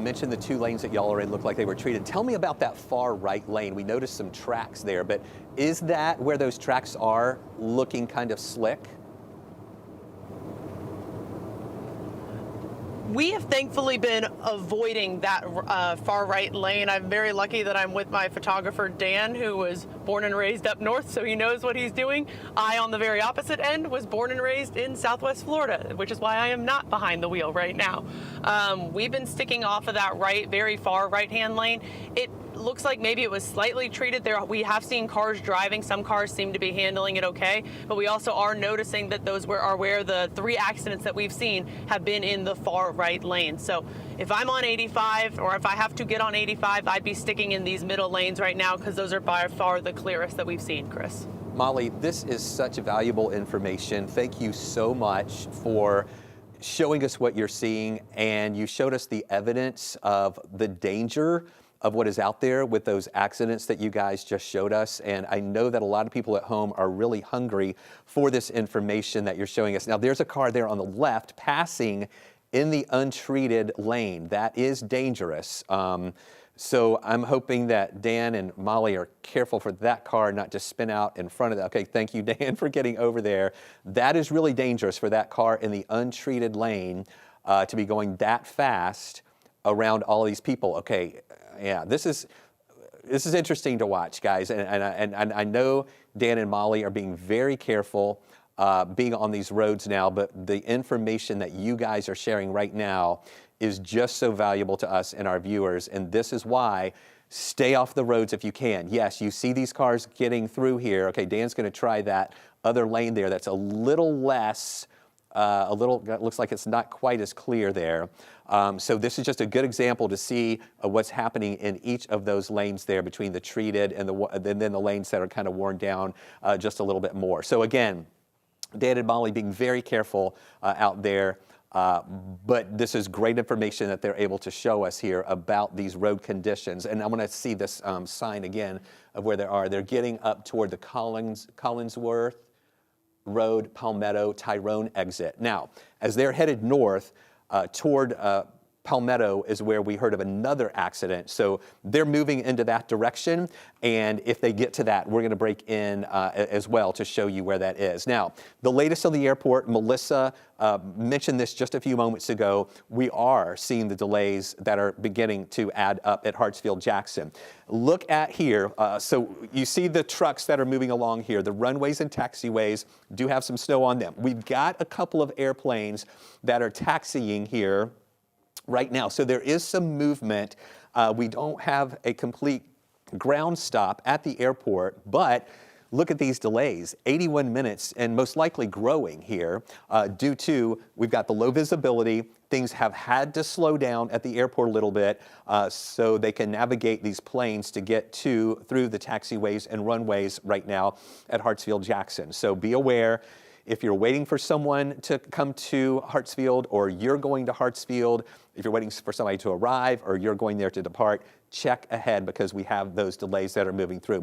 You mentioned the two lanes that y'all already looked like they were treated. Tell me about that far right lane. We noticed some tracks there, but is that where those tracks are looking kind of slick? We have thankfully been avoiding that far right lane. I'm very lucky that I'm with my photographer, Dan, who was born and raised up north, so he knows what he's doing. I, on the very opposite end, was born and raised in Southwest Florida, which is why I am not behind the wheel right now. We've been sticking off of that very far right-hand lane. It looks like maybe it was slightly treated there. We have seen cars driving. Some cars seem to be handling it okay, but we also are noticing that those are where the 3 accidents that we've seen have been in the far right lane. So if I'm on 85 or if I have to get on 85, I'd be sticking in these middle lanes right now because those are by far the clearest that we've seen, Chris. Molly, this is such valuable information. Thank you so much for showing us what you're seeing, and you showed us the evidence of the danger of what is out there with those accidents that you guys just showed us. And I know that a lot of people at home are really hungry for this information that you're showing us. Now, there's a car there on the left passing in the untreated lane. That is dangerous. So I'm hoping that Dan and Molly are careful for that car not to spin out in front of that. Okay, thank you, Dan, for getting over there. That is really dangerous for that car in the untreated lane to be going that fast around all of these people. Okay, yeah, this is interesting to watch, guys, and I know Dan and Molly are being very careful being on these roads now, but the information that you guys are sharing right now is just so valuable to us and our viewers, and this is why stay off the roads if you can. Yes, you see these cars getting through here. Okay, Dan's going to try that other lane there that's a little less, looks like it's not quite as clear there. So this is just a good example to see what's happening in each of those lanes there between the treated and then the lanes that are kind of worn down just a little bit more. So again, Dan and Molly being very careful out there. But this is great information that they're able to show us here about these road conditions. And I'm going to see this sign again of where they are. They're getting up toward the Collinsworth Road, Palmetto, Tyrone exit. Now, as they're headed north toward Palmetto is where we heard of another accident. So they're moving into that direction. And if they get to that, we're going to break in as well to show you where that is. Now, the latest on the airport, Melissa mentioned this just a few moments ago. We are seeing the delays that are beginning to add up at Hartsfield-Jackson. Look at here. So you see the trucks that are moving along here. The runways and taxiways do have some snow on them. We've got a couple of airplanes that are taxiing here right now. So there is some movement. We don't have a complete ground stop at the airport, but look at these delays, 81 minutes and most likely growing here due to we've got the low visibility. Things have had to slow down at the airport a little bit so they can navigate these planes to get through the taxiways and runways right now at Hartsfield-Jackson. So be aware. If you're waiting for someone to come to Hartsfield or you're going to Hartsfield, if you're waiting for somebody to arrive or you're going there to depart, check ahead because we have those delays that are moving through.